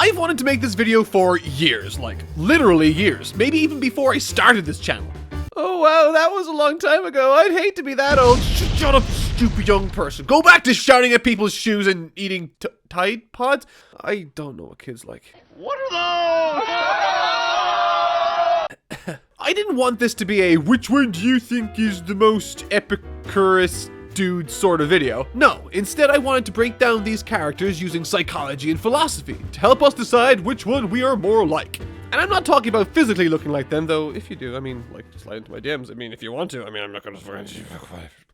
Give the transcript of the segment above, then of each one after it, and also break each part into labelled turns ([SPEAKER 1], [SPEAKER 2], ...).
[SPEAKER 1] I've wanted to make this video for years, like literally years, maybe even before I started this channel. Oh wow, that was a long time ago. I'd hate to be that old. Shut up, stupid young person. Go back to shouting at people's shoes and eating Tide Pods. I don't know what kids like.
[SPEAKER 2] What are those?
[SPEAKER 1] I didn't want this to be a which one do you think is the most Epicurus dude sort of video. No, instead I wanted to break down these characters using psychology and philosophy to help us decide which one we are more like. And I'm not talking about physically looking like them, though if you do, I mean, like, slide into my DMs. I mean, if you want to, I mean, I'm not gonna find you.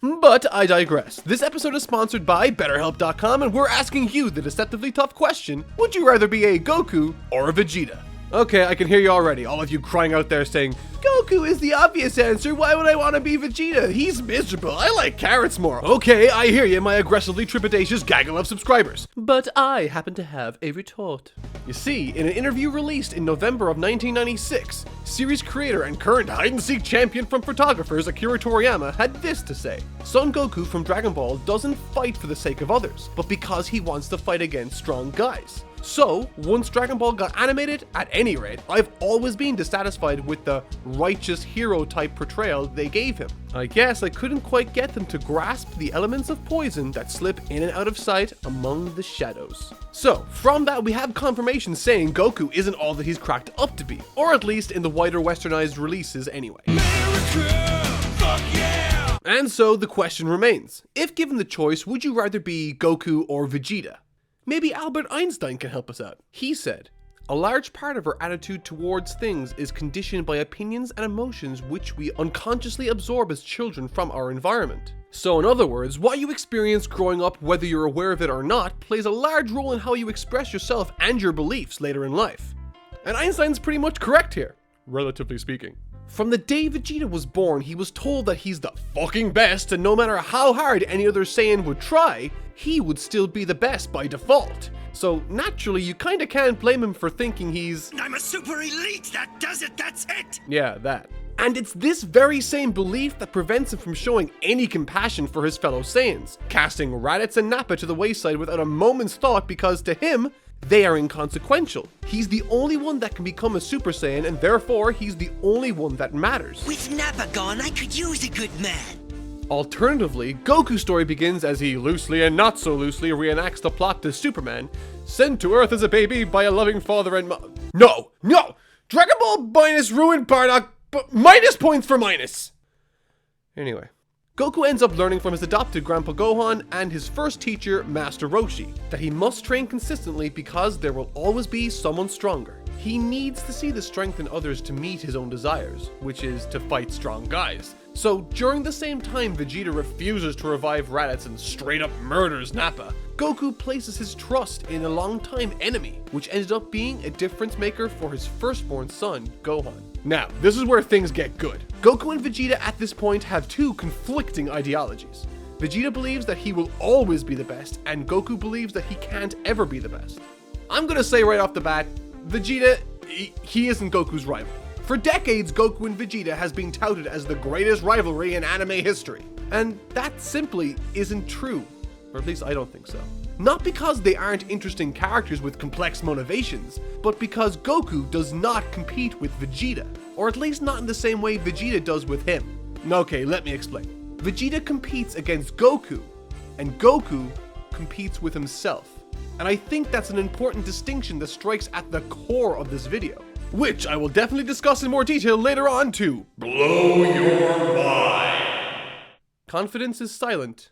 [SPEAKER 1] But I digress. This episode is sponsored by BetterHelp.com, and we're asking you the deceptively tough question, would you rather be a Goku or a Vegeta? Okay, I can hear you already, all of you crying out there saying, Goku is the obvious answer, why would I want to be Vegeta? He's miserable, I like carrots more. Okay, I hear you, my aggressively trepidatious gaggle of subscribers. But I happen to have a retort. You see, in an interview released in November of 1996, series creator and current hide-and-seek champion from photographers Akira Toriyama had this to say. Son Goku from Dragon Ball doesn't fight for the sake of others, but because he wants to fight against strong guys. So, once Dragon Ball got animated, at any rate, I've always been dissatisfied with the righteous hero type portrayal they gave him. I guess I couldn't quite get them to grasp the elements of poison that slip in and out of sight among the shadows. So, from that we have confirmation saying Goku isn't all that he's cracked up to be, or at least in the wider westernized releases anyway. America, fuck yeah! And so the question remains, if given the choice, would you rather be Goku or Vegeta? Maybe Albert Einstein can help us out. He said, a large part of our attitude towards things is conditioned by opinions and emotions which we unconsciously absorb as children from our environment. So in other words, what you experience growing up, whether you're aware of it or not, plays a large role in how you express yourself and your beliefs later in life. And Einstein's pretty much correct here, relatively speaking. From the day Vegeta was born, he was told that he's the fucking best, and no matter how hard any other Saiyan would try, he would still be the best by default. So naturally, you kinda can't blame him for thinking he's
[SPEAKER 2] I'm a super elite, that does it, that's it!
[SPEAKER 1] Yeah, that. And it's this very same belief that prevents him from showing any compassion for his fellow Saiyans, casting Raditz and Nappa to the wayside without a moment's thought because to him, they are inconsequential. He's the only one that can become a Super Saiyan, and therefore he's the only one that matters.
[SPEAKER 2] With Nappa gone, I could use a good man.
[SPEAKER 1] Alternatively, Goku's story begins as he loosely and not so loosely reenacts the plot to Superman, sent to Earth as a baby by a loving father and No! Dragon Ball minus ruined Bardock, but minus points for minus! Anyway. Goku ends up learning from his adopted Grandpa Gohan and his first teacher, Master Roshi, that he must train consistently because there will always be someone stronger. He needs to see the strength in others to meet his own desires, which is to fight strong guys. So during the same time Vegeta refuses to revive Raditz and straight up murders Nappa, Goku places his trust in a longtime enemy, which ended up being a difference maker for his firstborn son, Gohan. Now, this is where things get good. Goku and Vegeta at this point have two conflicting ideologies. Vegeta believes that he will always be the best, and Goku believes that he can't ever be the best. I'm gonna say right off the bat, Vegeta, he isn't Goku's rival. For decades, Goku and Vegeta has been touted as the greatest rivalry in anime history. And that simply isn't true. Or at least I don't think so. Not because they aren't interesting characters with complex motivations, but because Goku does not compete with Vegeta. Or at least not in the same way Vegeta does with him. Okay, let me explain. Vegeta competes against Goku, and Goku competes with himself. And I think that's an important distinction that strikes at the core of this video, which I will definitely discuss in more detail later on to blow your mind. Confidence is silent,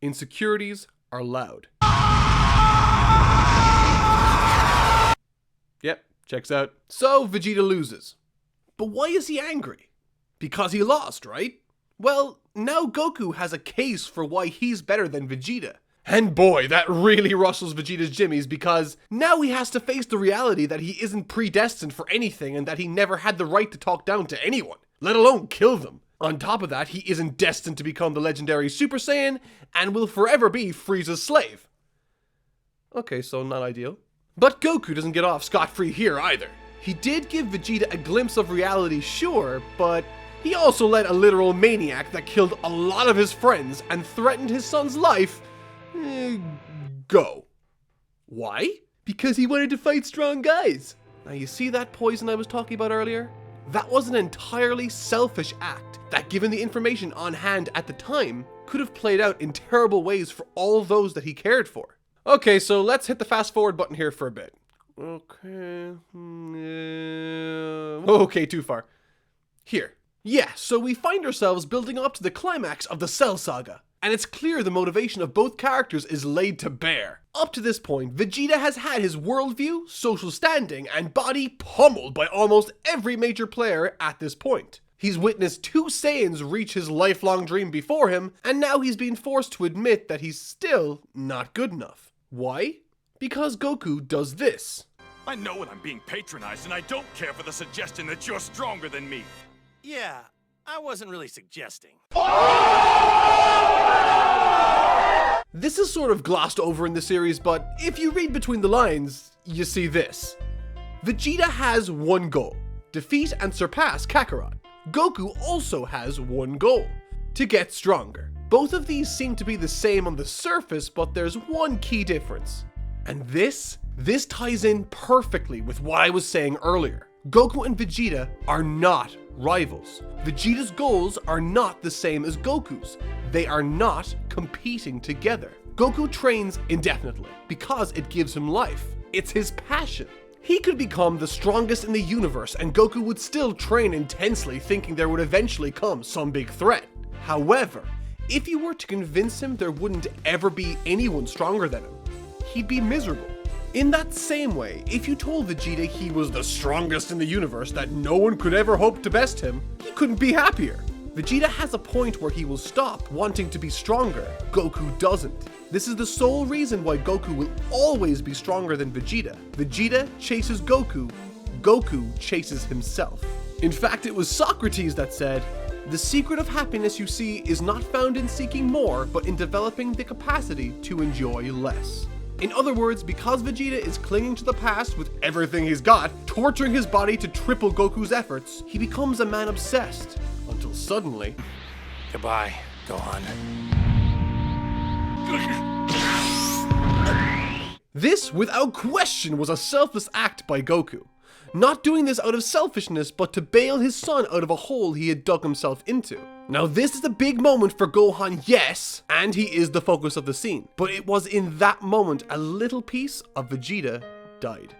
[SPEAKER 1] insecurities are loud. Yep, checks out. So Vegeta loses. But why is he angry? Because he lost, right? Well, now Goku has a case for why he's better than Vegeta. And boy, that really rustles Vegeta's jimmies because now he has to face the reality that he isn't predestined for anything and that he never had the right to talk down to anyone, let alone kill them. On top of that, he isn't destined to become the legendary Super Saiyan and will forever be Frieza's slave. Okay, so not ideal. But Goku doesn't get off scot-free here either. He did give Vegeta a glimpse of reality, sure, but he also let a literal maniac that killed a lot of his friends and threatened his son's life go. Why? Because he wanted to fight strong guys. Now you see that poison I was talking about earlier? That was an entirely selfish act that, given the information on hand at the time, could have played out in terrible ways for all those that he cared for. Okay, so let's hit the fast forward button here for a bit. Okay. Okay, too far. Here. Yeah, so we find ourselves building up to the climax of the Cell Saga. And it's clear the motivation of both characters is laid to bear. Up to this point, Vegeta has had his worldview, social standing, and body pummeled by almost every major player at this point. He's witnessed 2 Saiyans reach his lifelong dream before him, and now he's being forced to admit that he's still not good enough. Why? Because Goku does this.
[SPEAKER 3] I know when I'm being patronized, and I don't care for the suggestion that you're stronger than me.
[SPEAKER 4] Yeah, I wasn't really suggesting.
[SPEAKER 1] This is sort of glossed over in the series, but if you read between the lines, you see this. Vegeta has one goal: defeat and surpass Kakarot. Goku also has one goal: to get stronger. Both of these seem to be the same on the surface, but there's one key difference. And this ties in perfectly with what I was saying earlier. Goku and Vegeta are not rivals. Vegeta's goals are not the same as Goku's. They are not competing together. Goku trains indefinitely because it gives him life. It's his passion. He could become the strongest in the universe and Goku would still train intensely, thinking there would eventually come some big threat. However, if you were to convince him there wouldn't ever be anyone stronger than him, he'd be miserable. In that same way, if you told Vegeta he was the strongest in the universe, that no one could ever hope to best him, he couldn't be happier. Vegeta has a point where he will stop wanting to be stronger. Goku doesn't. This is the sole reason why Goku will always be stronger than Vegeta. Vegeta chases Goku. Goku chases himself. In fact, it was Socrates that said, "The secret of happiness you see is not found in seeking more, but in developing the capacity to enjoy less." In other words, because Vegeta is clinging to the past with everything he's got, torturing his body to triple Goku's efforts, he becomes a man obsessed. Until suddenly...
[SPEAKER 4] Goodbye. Go on.
[SPEAKER 1] This, without question, was a selfless act by Goku. Not doing this out of selfishness, but to bail his son out of a hole he had dug himself into. Now this is a big moment for Gohan, yes, and he is the focus of the scene. But it was in that moment a little piece of Vegeta died.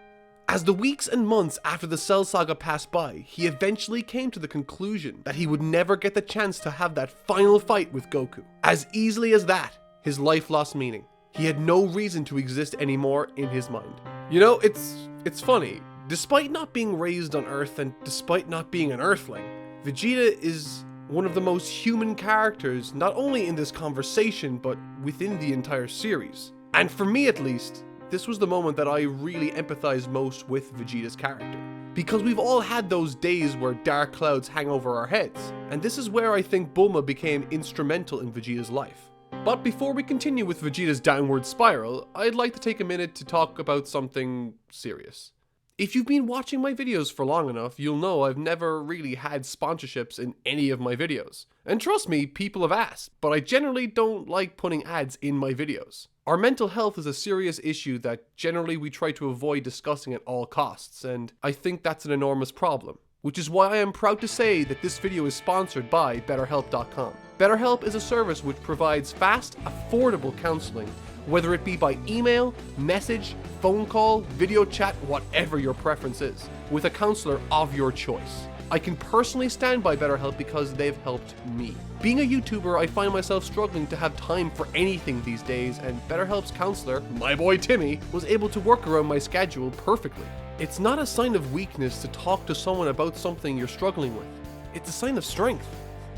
[SPEAKER 1] As the weeks and months after the Cell Saga passed by, he eventually came to the conclusion that he would never get the chance to have that final fight with Goku. As easily as that, his life lost meaning. He had no reason to exist anymore in his mind. You know, it's funny. Despite not being raised on Earth and despite not being an Earthling, Vegeta is one of the most human characters, not only in this conversation, but within the entire series. And for me at least, this was the moment that I really empathized most with Vegeta's character. Because we've all had those days where dark clouds hang over our heads, and this is where I think Bulma became instrumental in Vegeta's life. But before we continue with Vegeta's downward spiral, I'd like to take a minute to talk about something serious. If you've been watching my videos for long enough, you'll know I've never really had sponsorships in any of my videos. And trust me, people have asked, but I generally don't like putting ads in my videos. Our mental health is a serious issue that generally we try to avoid discussing at all costs, and I think that's an enormous problem. Which is why I am proud to say that this video is sponsored by BetterHelp.com. BetterHelp is a service which provides fast, affordable counseling, whether it be by email, message, phone call, video chat, whatever your preference is, with a counselor of your choice. I can personally stand by BetterHelp because they've helped me. Being a YouTuber, I find myself struggling to have time for anything these days, and BetterHelp's counselor, my boy Timmy, was able to work around my schedule perfectly. It's not a sign of weakness to talk to someone about something you're struggling with. It's a sign of strength.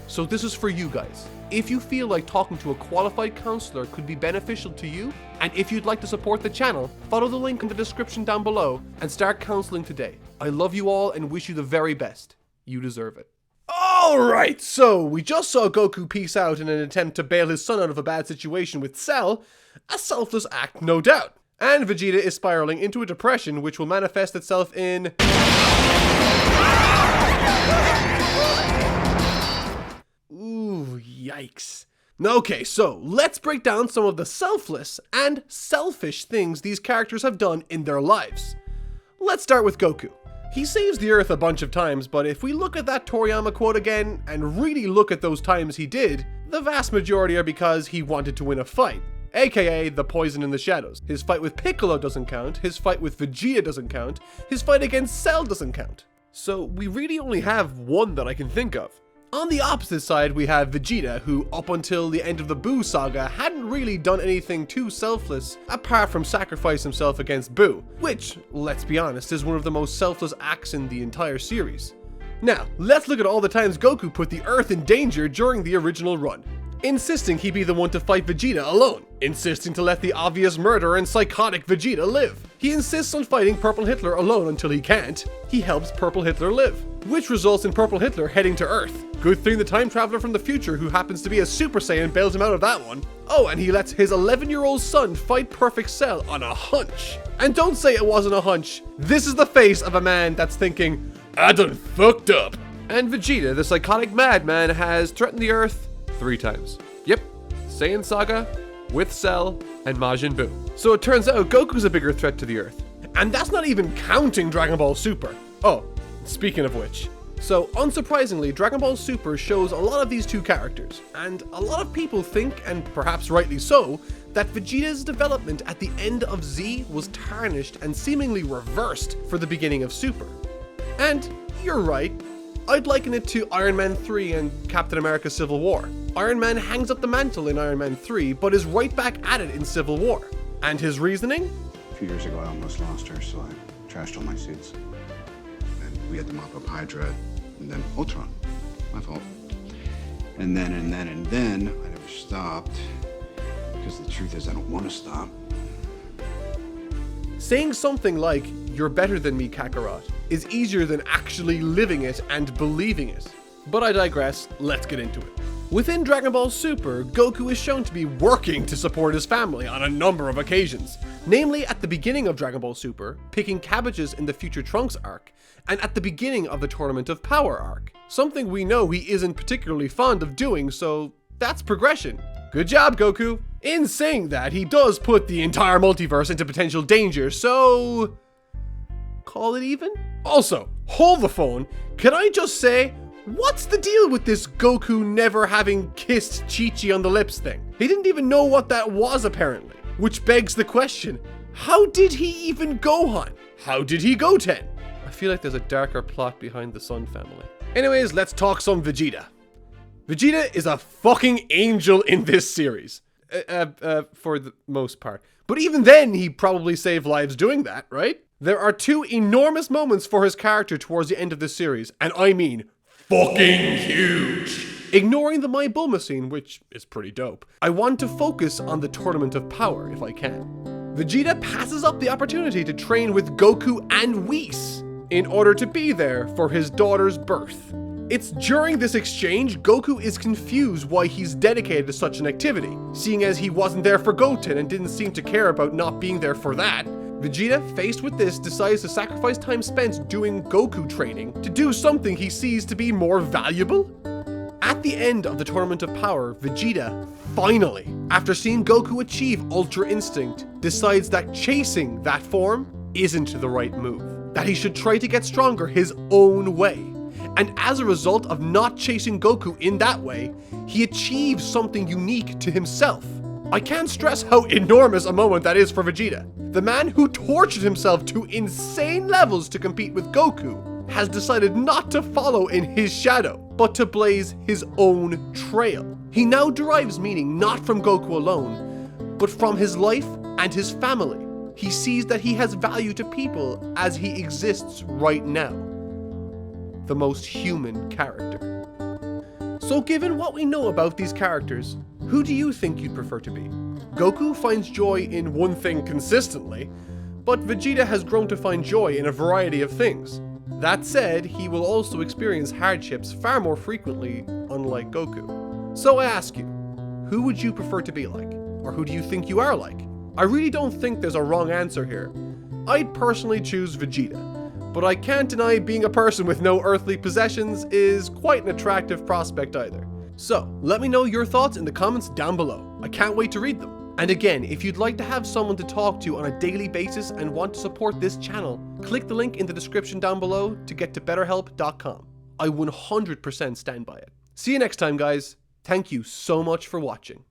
[SPEAKER 1] So this is for you guys. If you feel like talking to a qualified counselor could be beneficial to you, and if you'd like to support the channel, follow the link in the description down below and start counseling today. I love you all and wish you the very best. You deserve it. Alright, so we just saw Goku peace out in an attempt to bail his son out of a bad situation with Cell, a selfless act no doubt. And Vegeta is spiraling into a depression which will manifest itself in... Ooh, yikes. Okay, so let's break down some of the selfless and selfish things these characters have done in their lives. Let's start with Goku. He saves the Earth a bunch of times, but if we look at that Toriyama quote again and really look at those times he did, the vast majority are because he wanted to win a fight, aka the poison in the shadows. His fight with Piccolo doesn't count, his fight with Vegeta doesn't count, his fight against Cell doesn't count. So we really only have one that I can think of. On the opposite side, we have Vegeta, who up until the end of the Buu saga hadn't really done anything too selfless apart from sacrifice himself against Buu, which, let's be honest, is one of the most selfless acts in the entire series. Now, let's look at all the times Goku put the Earth in danger during the original run. Insisting he be the one to fight Vegeta alone. Insisting to let the obvious murderer and psychotic Vegeta live. He insists on fighting Purple Hitler alone until he can't. He helps Purple Hitler live, which results in Purple Hitler heading to Earth. Good thing the time traveler from the future, who happens to be a Super Saiyan, bails him out of that one. Oh, and he lets his 11-year-old son fight Perfect Cell on a hunch. And don't say it wasn't a hunch. This is the face of a man that's thinking, I done fucked up. And Vegeta, the psychotic madman, has threatened the Earth 3 times. Yep, Saiyan Saga, with Cell, and Majin Buu. So it turns out Goku's a bigger threat to the Earth. And that's not even counting Dragon Ball Super. Oh, speaking of which. So unsurprisingly, Dragon Ball Super shows a lot of these two characters. And a lot of people think, and perhaps rightly so, that Vegeta's development at the end of Z was tarnished and seemingly reversed for the beginning of Super. And you're right. I'd liken it to Iron Man 3 and Captain America Civil War. Iron Man hangs up the mantle in Iron Man 3, but is right back at it in Civil War. And his reasoning?
[SPEAKER 5] A few years ago, I almost lost her, so I trashed all my suits. And we had to mop up Hydra, and then Ultron. My fault. And then, I never stopped. Because the truth is, I don't want to stop.
[SPEAKER 1] Saying something like, "You're better than me, Kakarot," is easier than actually living it and believing it. But I digress, let's get into it. Within Dragon Ball Super, Goku is shown to be working to support his family on a number of occasions. Namely, at the beginning of Dragon Ball Super, picking cabbages in the Future Trunks arc, and at the beginning of the Tournament of Power arc. Something we know he isn't particularly fond of doing, so that's progression. Good job, Goku. In saying that, he does put the entire multiverse into potential danger, so call it even? Also, hold the phone. Can I just say, what's the deal with this Goku never having kissed Chi-Chi on the lips thing? He didn't even know what that was, apparently. Which begs the question, how did he even Gohan? How did he Goten? I feel like there's a darker plot behind the Sun family. Anyways, let's talk some Vegeta. Vegeta is a fucking angel in this series. For the most part. But even then, he probably saved lives doing that, right? There are 2 enormous moments for his character towards the end of this series, and I mean fucking huge. Ignoring the My Bulma scene, which is pretty dope, I want to focus on the Tournament of Power if I can. Vegeta passes up the opportunity to train with Goku and Whis in order to be there for his daughter's birth. It's during this exchange, Goku is confused why he's dedicated to such an activity, seeing as he wasn't there for Goten and didn't seem to care about not being there for that. Vegeta, faced with this, decides to sacrifice time spent doing Goku training to do something he sees to be more valuable. At the end of the Tournament of Power, Vegeta, finally, after seeing Goku achieve Ultra Instinct, decides that chasing that form isn't the right move, that he should try to get stronger his own way. And as a result of not chasing Goku in that way, he achieves something unique to himself. I can't stress how enormous a moment that is for Vegeta. The man who tortured himself to insane levels to compete with Goku has decided not to follow in his shadow, but to blaze his own trail. He now derives meaning not from Goku alone, but from his life and his family. He sees that he has value to people as he exists right now. The most human character. So given what we know about these characters, who do you think you'd prefer to be? Goku finds joy in one thing consistently, but Vegeta has grown to find joy in a variety of things. That said, he will also experience hardships far more frequently, unlike Goku. So I ask you, who would you prefer to be like? Or who do you think you are like? I really don't think there's a wrong answer here. I'd personally choose Vegeta. But I can't deny being a person with no earthly possessions is quite an attractive prospect either. So, let me know your thoughts in the comments down below. I can't wait to read them. And again, if you'd like to have someone to talk to on a daily basis and want to support this channel, click the link in the description down below to get to betterhelp.com. I 100% stand by it. See you next time, guys. Thank you so much for watching.